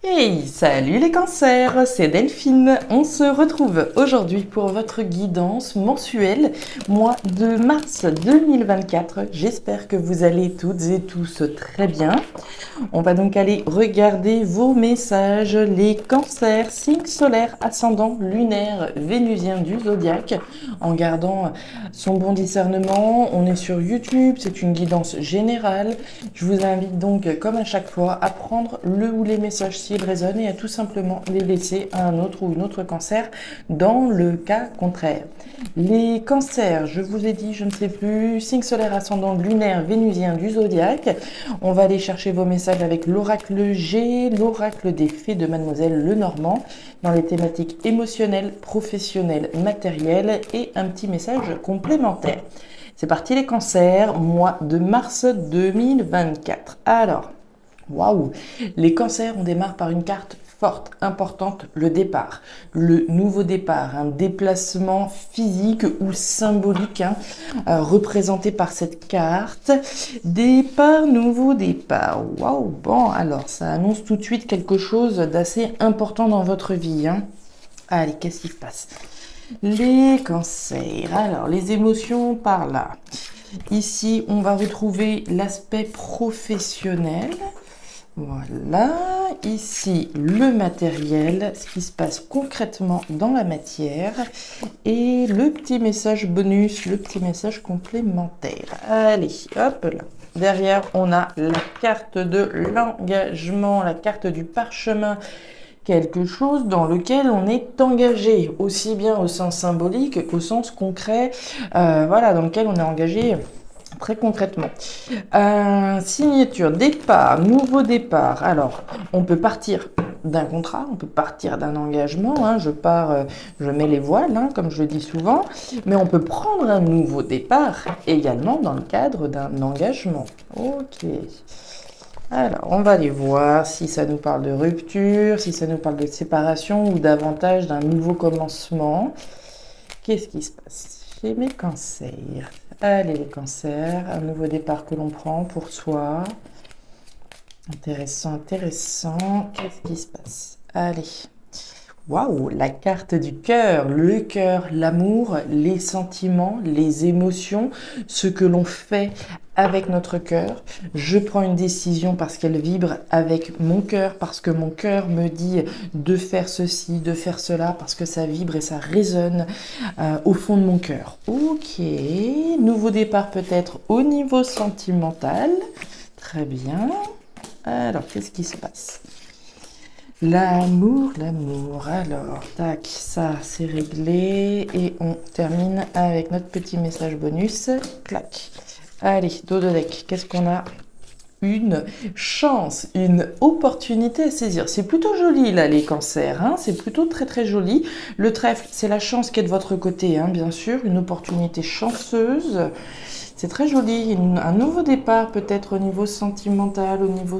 Hey, salut les cancers, c'est Delphine. On se retrouve aujourd'hui pour votre guidance mensuelle, mois de mars 2024. J'espère que vous allez toutes et tous très bien. On va donc aller regarder vos messages, les cancers, signes solaires, ascendant, lunaire, vénusien du zodiaque, en gardant son bon discernement. On est sur YouTube, c'est une guidance générale. Je vous invite donc, comme à chaque fois, à prendre le ou les messages s'ils résonnent et à tout simplement les laisser à un autre ou une autre cancer dans le cas contraire. Les cancers, je vous ai dit, je ne sais plus, signe solaire, ascendant, lunaire, vénusien du zodiaque. On va aller chercher vos messages avec l'oracle G, l'oracle des fées de Mademoiselle Lenormand, dans les thématiques émotionnelles, professionnelles, matérielles et un petit message complémentaire. C'est parti les cancers, mois de mars 2024. Alors, waouh, les cancers, on démarre par une carte forte, importante, le départ. Le nouveau départ, un déplacement physique ou symbolique représenté par cette carte. Départ, nouveau départ. Waouh, bon, alors ça annonce tout de suite quelque chose d'assez important dans votre vie. Allez, qu'est-ce qui se passe? Les cancers, alors les émotions par là. Ici, on va retrouver l'aspect professionnel. Voilà, ici le matériel, ce qui se passe concrètement dans la matière et le petit message bonus, le petit message complémentaire. Allez, hop là. Derrière, on a la carte de l'engagement, la carte du parchemin. Quelque chose dans lequel on est engagé, aussi bien au sens symbolique qu'au sens concret, voilà, dans lequel on est engagé très concrètement. Signature, départ, nouveau départ. Alors, on peut partir d'un contrat, on peut partir d'un engagement, je pars, je mets les voiles, comme je le dis souvent, mais on peut prendre un nouveau départ également dans le cadre d'un engagement. Ok. Alors, on va aller voir si ça nous parle de rupture, si ça nous parle de séparation ou davantage d'un nouveau commencement. Qu'est-ce qui se passe chez mes cancers? Allez, les cancers, un nouveau départ que l'on prend pour soi. Intéressant, intéressant. Qu'est-ce qui se passe? Allez. Waouh, la carte du cœur, le cœur, l'amour, les sentiments, les émotions, ce que l'on fait avec notre cœur. Je prends une décision parce qu'elle vibre avec mon cœur, parce que mon cœur me dit de faire ceci, de faire cela, parce que ça vibre et ça résonne au fond de mon cœur. Ok, nouveau départ peut-être au niveau sentimental. Très bien. Alors, qu'est-ce qui se passe? L'amour, l'amour. Alors, tac, ça c'est réglé. Et on termine avec notre petit message bonus. Clac. Allez, dos de deck. Qu'est-ce qu'on a? Une chance, une opportunité à saisir. C'est plutôt joli là les cancers, c'est plutôt très très joli. Le trèfle, c'est la chance qui est de votre côté, bien sûr, une opportunité chanceuse. C'est très joli, un nouveau départ peut-être au niveau sentimental, au niveau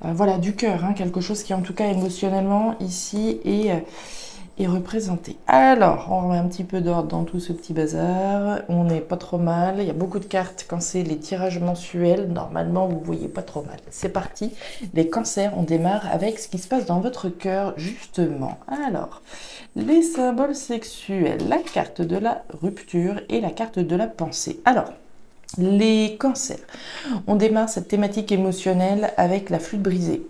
voilà, du cœur, quelque chose qui en tout cas émotionnellement ici est représenté. Alors, on remet un petit peu d'ordre dans tout ce petit bazar, on n'est pas trop mal, il y a beaucoup de cartes quand c'est les tirages mensuels, normalement vous voyez pas trop mal. C'est parti, les cancers, on démarre avec ce qui se passe dans votre cœur justement. Alors, les symboles sexuels, la carte de la rupture et la carte de la pensée. Alors, les cancers. On démarre cette thématique émotionnelle avec la flûte brisée.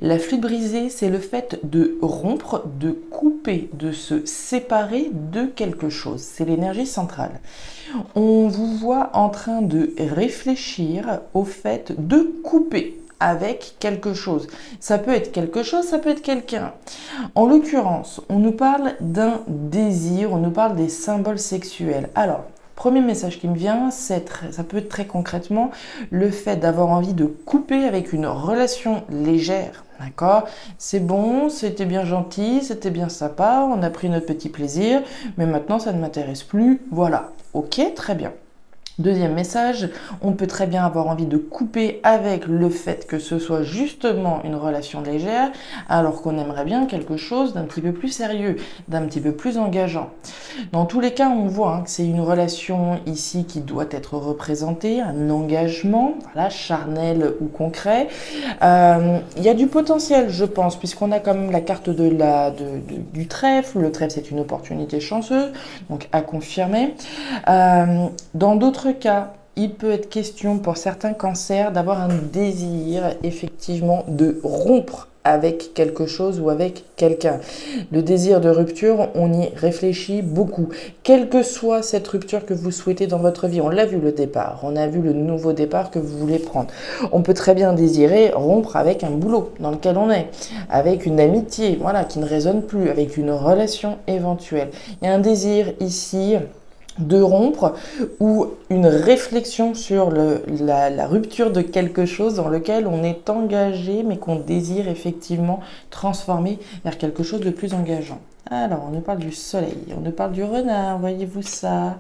La flûte brisée, c'est le fait de rompre, de couper, de se séparer de quelque chose. C'est l'énergie centrale. On vous voit en train de réfléchir au fait de couper avec quelque chose. Ça peut être quelque chose, ça peut être quelqu'un. En l'occurrence, on nous parle d'un désir, on nous parle des symboles sexuels. Alors, premier message qui me vient, ça peut être très concrètement le fait d'avoir envie de couper avec une relation légère. D'accord? C'est bon, c'était bien gentil, c'était bien sympa, on a pris notre petit plaisir, mais maintenant ça ne m'intéresse plus. Voilà. Ok, très bien. Deuxième message, on peut très bien avoir envie de couper avec le fait que ce soit justement une relation légère, alors qu'on aimerait bien quelque chose d'un petit peu plus sérieux, d'un petit peu plus engageant. Dans tous les cas, on voit que c'est une relation ici qui doit être représentée, un engagement, voilà, charnel ou concret. Il y a du potentiel, je pense, puisqu'on a quand même la carte du trèfle. Le trèfle, c'est une opportunité chanceuse, donc à confirmer. Dans d'autres cas, il peut être question pour certains cancers d'avoir un désir effectivement de rompre avec quelque chose ou avec quelqu'un. Le désir de rupture, on y réfléchit beaucoup. Quelle que soit cette rupture que vous souhaitez dans votre vie, on l'a vu le départ, on a vu le nouveau départ que vous voulez prendre. On peut très bien désirer rompre avec un boulot dans lequel on est, avec une amitié, voilà, qui ne résonne plus, avec une relation éventuelle. Il y a un désir ici de rompre ou une réflexion sur la rupture de quelque chose dans lequel on est engagé mais qu'on désire effectivement transformer vers quelque chose de plus engageant. Alors, on nous parle du soleil, on nous parle du renard, voyez-vous ça?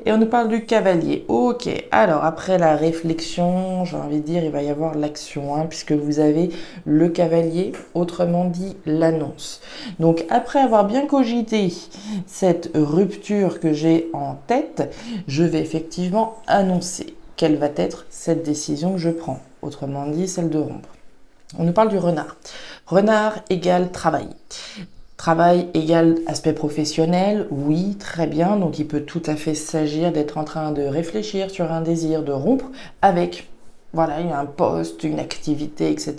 Et on nous parle du cavalier. Ok, alors après la réflexion, j'ai envie de dire, il va y avoir l'action, puisque vous avez le cavalier, autrement dit l'annonce. Donc après avoir bien cogité cette rupture que j'ai en tête, je vais effectivement annoncer quelle va être cette décision que je prends, autrement dit celle de rompre. On nous parle du renard. Renard égale travail. Travail égale aspect professionnel, oui, très bien. Donc il peut tout à fait s'agir d'être en train de réfléchir sur un désir de rompre avec, voilà, un poste, une activité, etc.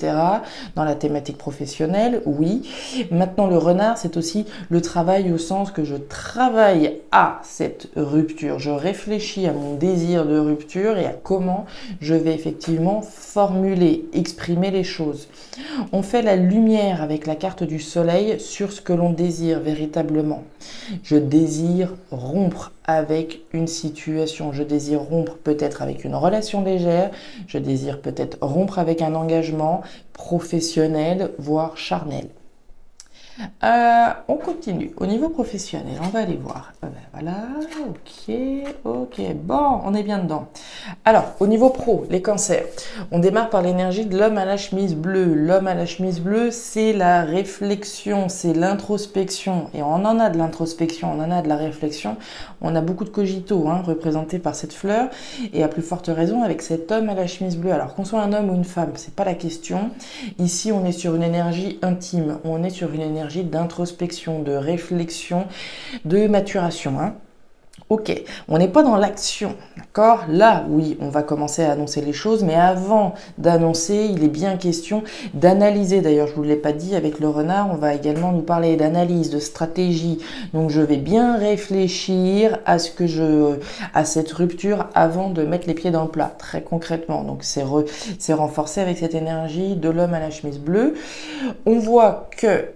Dans la thématique professionnelle, oui. Maintenant, le renard, c'est aussi le travail au sens que je travaille à cette rupture. Je réfléchis à mon désir de rupture et à comment je vais effectivement formuler, exprimer les choses. On fait la lumière avec la carte du soleil sur ce que l'on désire véritablement. Je désire rompre avec une situation, je désire rompre peut-être avec une relation légère, je désire peut-être rompre avec un engagement professionnel, voire charnel. On continue. Au niveau professionnel, on va aller voir. Voilà, ok, bon, on est bien dedans. Alors, au niveau pro, les cancers, on démarre par l'énergie de l'homme à la chemise bleue. L'homme à la chemise bleue, c'est la réflexion, c'est l'introspection. Et on en a de l'introspection, on en a de la réflexion. On a beaucoup de cogito, représenté par cette fleur. Et à plus forte raison avec cet homme à la chemise bleue. Alors, qu'on soit un homme ou une femme, c'est pas la question. Ici, on est sur une énergie intime. On est sur une énergie d'introspection, de réflexion, de maturation. Ok, on n'est pas dans l'action, d'accord? Là, oui, on va commencer à annoncer les choses, mais avant d'annoncer, il est bien question d'analyser. D'ailleurs, je ne vous l'ai pas dit, avec le renard, on va également nous parler d'analyse, de stratégie. Donc, je vais bien réfléchir à cette rupture avant de mettre les pieds dans le plat, très concrètement. Donc, c'est renforcé avec cette énergie de l'homme à la chemise bleue. On voit que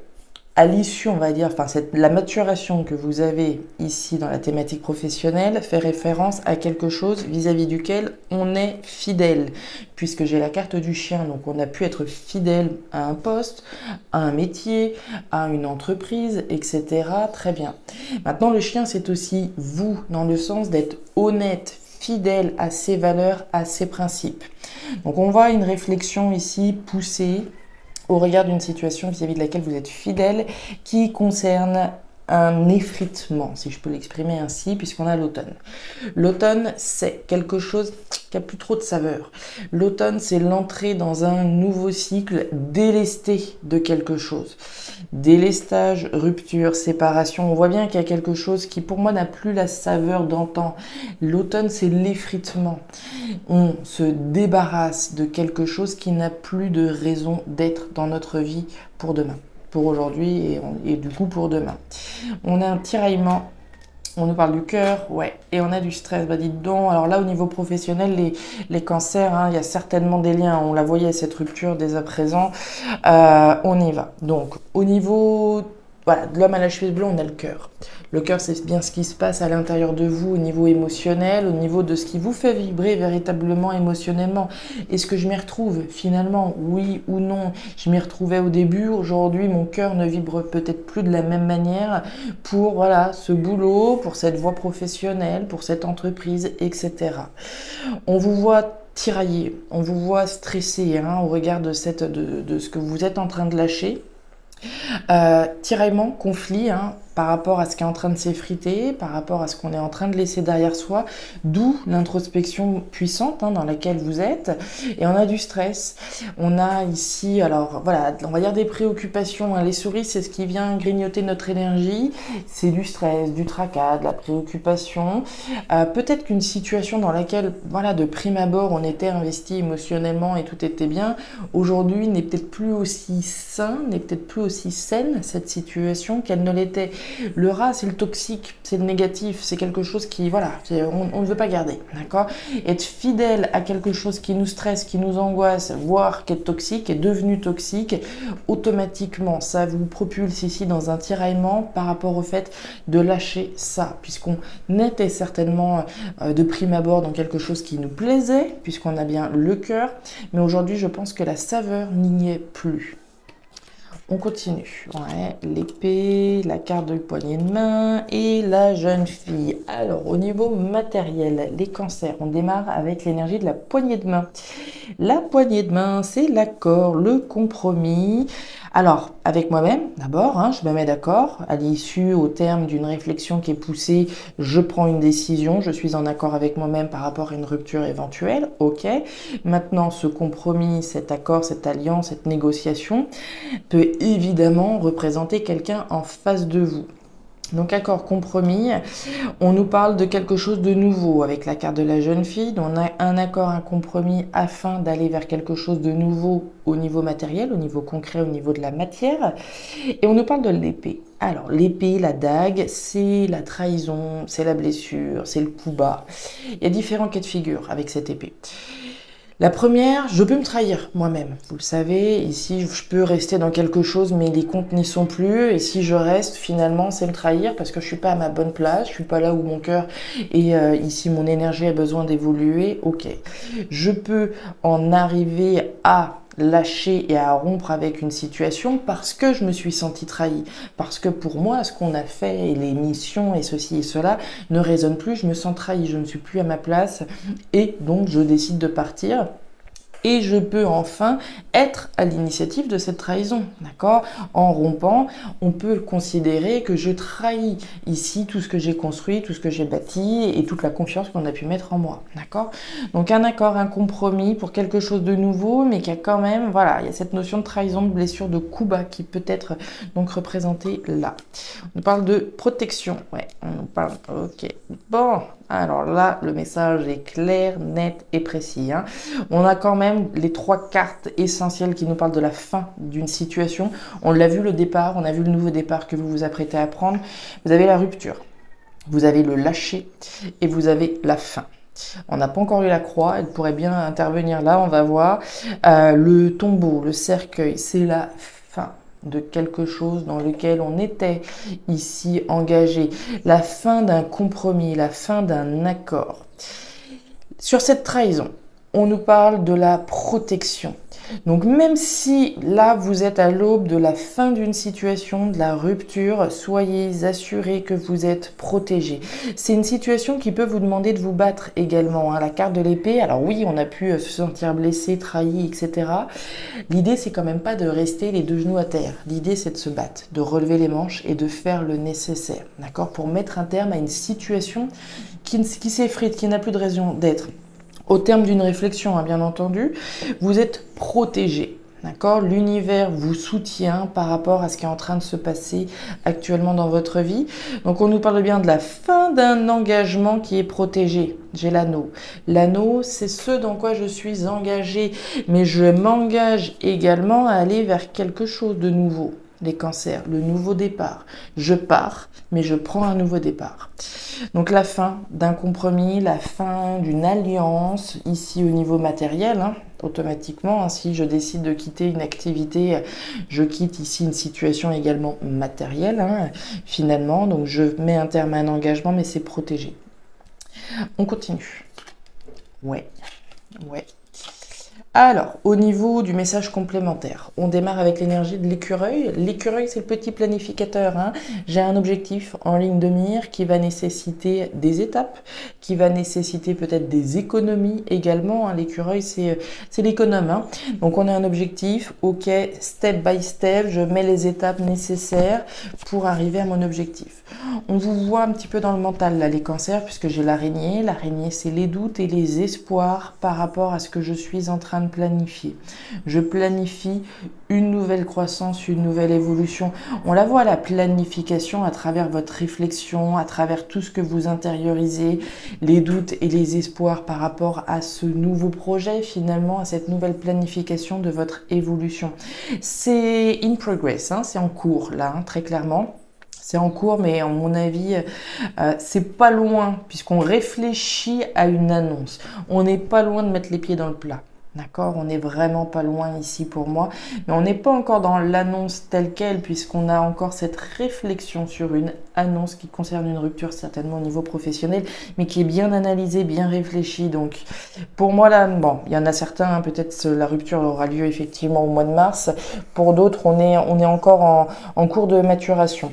à l'issue, on va dire, la maturation que vous avez ici dans la thématique professionnelle fait référence à quelque chose vis-à-vis duquel on est fidèle, puisque j'ai la carte du chien, donc on a pu être fidèle à un poste, à un métier, à une entreprise, etc. Très bien. Maintenant, le chien, c'est aussi vous, dans le sens d'être honnête, fidèle à ses valeurs, à ses principes. Donc, on voit une réflexion ici poussée au regard d'une situation vis-à-vis de laquelle vous êtes fidèle, qui concerne un effritement, si je peux l'exprimer ainsi, puisqu'on a l'automne. L'automne, c'est quelque chose qui a plus trop de saveur. L'automne, c'est l'entrée dans un nouveau cycle délesté de quelque chose. Délestage, rupture, séparation. On voit bien qu'il y a quelque chose qui, pour moi, n'a plus la saveur d'antan. L'automne, c'est l'effritement. On se débarrasse de quelque chose qui n'a plus de raison d'être dans notre vie pour demain. Pour aujourd'hui et du coup pour demain. On a un tiraillement, on nous parle du cœur, ouais, et on a du stress, bah dites donc. Alors là au niveau professionnel, les cancers, il y a certainement des liens, on la voyait cette rupture dès à présent, on y va. Donc au niveau voilà, de l'homme à la chemise bleue, on a le cœur. Le cœur, c'est bien ce qui se passe à l'intérieur de vous au niveau émotionnel, au niveau de ce qui vous fait vibrer véritablement émotionnellement. Est-ce que je m'y retrouve finalement? Oui ou non? Je m'y retrouvais au début. Aujourd'hui, mon cœur ne vibre peut-être plus de la même manière pour voilà, ce boulot, pour cette voie professionnelle, pour cette entreprise, etc. On vous voit tiraillé, on vous voit stressé hein, au regard de ce que vous êtes en train de lâcher. Tiraillement, conflit hein, par rapport à ce qui est en train de s'effriter, par rapport à ce qu'on est en train de laisser derrière soi, d'où l'introspection puissante hein, dans laquelle vous êtes. Et on a du stress, on a ici, alors voilà, on va dire des préoccupations. Hein. Les souris, c'est ce qui vient grignoter notre énergie, c'est du stress, du tracas, de la préoccupation. Peut-être qu'une situation dans laquelle, voilà, de prime abord, on était investi émotionnellement et tout était bien, aujourd'hui n'est peut-être plus aussi sain, n'est peut-être plus aussi saine cette situation qu'elle ne l'était. Le rat, c'est le toxique, c'est le négatif, c'est quelque chose qui, voilà, on ne veut pas garder, d'accord? Être fidèle à quelque chose qui nous stresse, qui nous angoisse, voire qui est toxique, est devenu toxique, automatiquement, ça vous propulse ici dans un tiraillement par rapport au fait de lâcher ça, puisqu'on était certainement de prime abord dans quelque chose qui nous plaisait, puisqu'on a bien le cœur, mais aujourd'hui, je pense que la saveur n'y est plus. On continue. Ouais, l'épée, la carte de poignée de main et la jeune fille. Alors, au niveau matériel, les cancers, on démarre avec l'énergie de la poignée de main. La poignée de main, c'est l'accord, le compromis. Alors, avec moi-même, d'abord, hein, je me mets d'accord. À l'issue, au terme d'une réflexion qui est poussée, je prends une décision. Je suis en accord avec moi-même par rapport à une rupture éventuelle. Ok. Maintenant, ce compromis, cet accord, cette alliance, cette négociation peut évidemment représenter quelqu'un en face de vous. Donc accord, compromis, on nous parle de quelque chose de nouveau avec la carte de la jeune fille. On a un accord, un compromis afin d'aller vers quelque chose de nouveau au niveau matériel, au niveau concret, au niveau de la matière. Et on nous parle de l'épée. Alors l'épée, la dague, c'est la trahison, c'est la blessure, c'est le coup bas. Il y a différents cas de figure avec cette épée. La première, je peux me trahir moi-même. Vous le savez, ici, je peux rester dans quelque chose, mais les comptes n'y sont plus. Et si je reste, finalement, c'est me trahir parce que je suis pas à ma bonne place. Je suis pas là où mon cœur et ici, mon énergie a besoin d'évoluer. Ok. Je peux en arriver à lâcher et à rompre avec une situation parce que je me suis sentie trahie. Parce que pour moi, ce qu'on a fait et les missions et ceci et cela ne résonnent plus. Je me sens trahie, je ne suis plus à ma place et donc je décide de partir. Et je peux enfin être à l'initiative de cette trahison, d'accord? En rompant, on peut considérer que je trahis ici tout ce que j'ai construit, tout ce que j'ai bâti et toute la confiance qu'on a pu mettre en moi, d'accord? Donc un accord, un compromis pour quelque chose de nouveau, mais qui a quand même, voilà, il y a cette notion de trahison, de blessure, de coup bas qui peut être donc représentée là. On parle de protection, ouais, on parle, ok, bon. Alors là, le message est clair, net et précis. Hein. On a quand même les 3 cartes essentielles qui nous parlent de la fin d'une situation. On l'a vu le départ, on a vu le nouveau départ que vous vous apprêtez à prendre. Vous avez la rupture, vous avez le lâcher et vous avez la fin. On n'a pas encore eu la croix, elle pourrait bien intervenir là, on va voir. Le tombeau, le cercueil, c'est la fin de quelque chose dans lequel on était ici engagé, la fin d'un compromis, la fin d'un accord. Sur cette trahison, on nous parle de la protection. Donc même si là vous êtes à l'aube de la fin d'une situation, de la rupture, soyez assurés que vous êtes protégés. C'est une situation qui peut vous demander de vous battre également. Hein. La carte de l'épée, alors oui, on a pu se sentir blessé, trahi, etc. L'idée c'est quand même pas de rester les 2 genoux à terre. L'idée c'est de se battre, de relever les manches et de faire le nécessaire, d'accord, pour mettre un terme à une situation qui s'effrite, qui n'a plus de raison d'être. Au terme d'une réflexion, hein, bien entendu, vous êtes protégé. D'accord? L'univers vous soutient par rapport à ce qui est en train de se passer actuellement dans votre vie. Donc on nous parle bien de la fin d'un engagement qui est protégé. J'ai l'anneau. L'anneau, c'est ce dans quoi je suis engagé. Mais je m'engage également à aller vers quelque chose de nouveau. les cancers, le nouveau départ. Je pars, mais je prends un nouveau départ. Donc la fin d'un compromis, la fin d'une alliance, ici au niveau matériel, automatiquement, si je décide de quitter une activité, je quitte ici une situation également matérielle, finalement. Donc je mets un terme à un engagement, mais c'est protégé. On continue. Ouais. Alors, au niveau du message complémentaire, on démarre avec l'énergie de l'écureuil. L'écureuil, c'est le petit planificateur. J'ai un objectif en ligne de mire qui va nécessiter des étapes, qui va nécessiter peut-être des économies également. L'écureuil, c'est l'économe. Donc, on a un objectif. OK, step by step, je mets les étapes nécessaires pour arriver à mon objectif. On vous voit un petit peu dans le mental, là, les cancers, puisque j'ai l'araignée. L'araignée, c'est les doutes et les espoirs par rapport à ce que je suis en train de planifier. Je planifie une nouvelle croissance, une nouvelle évolution. On la voit, la planification, à travers votre réflexion, à travers tout ce que vous intériorisez, les doutes et les espoirs par rapport à ce nouveau projet, finalement, à cette nouvelle planification de votre évolution. C'est in progress, c'est en cours, là, très clairement. C'est en cours, mais à mon avis, c'est pas loin, puisqu'on réfléchit à une annonce. On n'est pas loin de mettre les pieds dans le plat. D'accord, on n'est vraiment pas loin ici pour moi, mais on n'est pas encore dans l'annonce telle qu'elle, puisqu'on a encore cette réflexion sur une annonce qui concerne une rupture, certainement au niveau professionnel, mais qui est bien analysée, bien réfléchie. Donc, pour moi, là, bon, il y en a certains, peut-être la rupture aura lieu effectivement au mois de mars. Pour d'autres, on est encore en cours de maturation.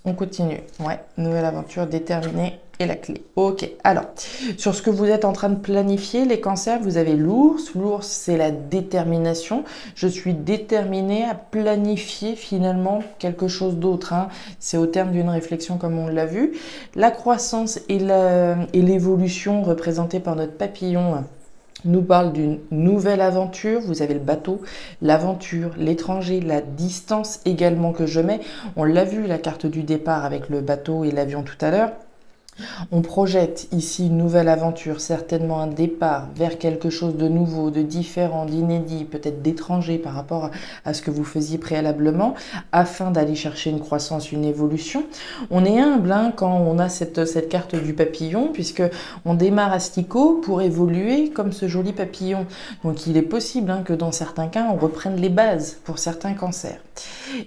On continue. Ouais, nouvelle aventure déterminée et la clé. Ok, alors, sur ce que vous êtes en train de planifier, les cancers, vous avez l'ours. L'ours, c'est la détermination. Je suis déterminée à planifier finalement quelque chose d'autre. C'est au terme d'une réflexion comme on l'a vu. La croissance et l'évolution représentée par notre papillon nous parle d'une nouvelle aventure. Vous avez le bateau, l'aventure, l'étranger, la distance également que je mets. On l'a vu, la carte du départ avec le bateau et l'avion tout à l'heure. On projette ici une nouvelle aventure, certainement un départ vers quelque chose de nouveau, de différent, d'inédit, peut-être d'étranger par rapport à ce que vous faisiez préalablement, afin d'aller chercher une croissance, une évolution. On est humble quand on a cette carte du papillon, puisque on démarre asticot pour évoluer comme ce joli papillon. Donc il est possible que dans certains cas, on reprenne les bases pour certains cancers.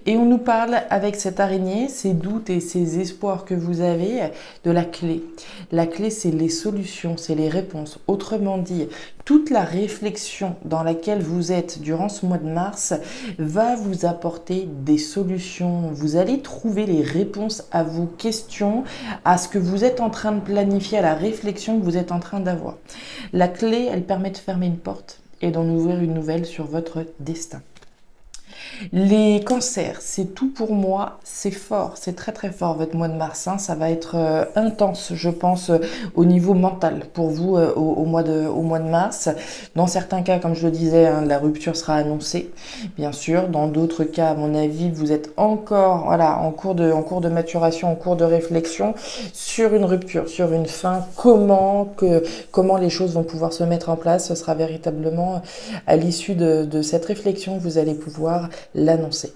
Et on nous parle avec cette araignée, ces doutes et ces espoirs que vous avez, de la clé. La clé, c'est les solutions, c'est les réponses. Autrement dit, toute la réflexion dans laquelle vous êtes durant ce mois de mars va vous apporter des solutions. Vous allez trouver les réponses à vos questions, à ce que vous êtes en train de planifier, à la réflexion que vous êtes en train d'avoir. La clé, elle permet de fermer une porte et d'en ouvrir une nouvelle sur votre destin. Les cancers, c'est tout pour moi, c'est fort, c'est très très fort votre mois de mars, ça va être intense je pense au niveau mental pour vous au mois de mars. Dans certains cas, comme je le disais, la rupture sera annoncée, bien sûr. Dans d'autres cas, à mon avis, vous êtes encore en cours de maturation, en cours de réflexion sur une rupture, sur une fin, comment les choses vont pouvoir se mettre en place. Ce sera véritablement à l'issue de cette réflexion que vous allez pouvoir l'annoncer.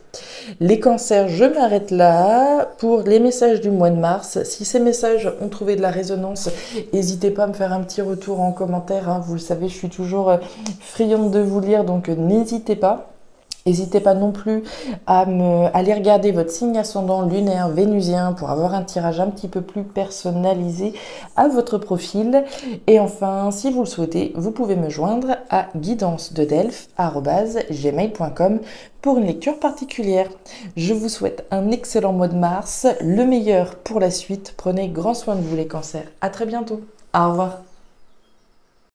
Les cancers, je m'arrête là pour les messages du mois de mars. Si ces messages ont trouvé de la résonance, n'hésitez pas à me faire un petit retour en commentaire. Vous le savez, je suis toujours friande de vous lire, donc n'hésitez pas. N'hésitez pas non plus à aller regarder votre signe ascendant lunaire vénusien pour avoir un tirage un petit peu plus personnalisé à votre profil. Et enfin, si vous le souhaitez, vous pouvez me joindre à guidancededelphes@gmail.com pour une lecture particulière. Je vous souhaite un excellent mois de mars, le meilleur pour la suite. Prenez grand soin de vous les cancers. À très bientôt. Au revoir.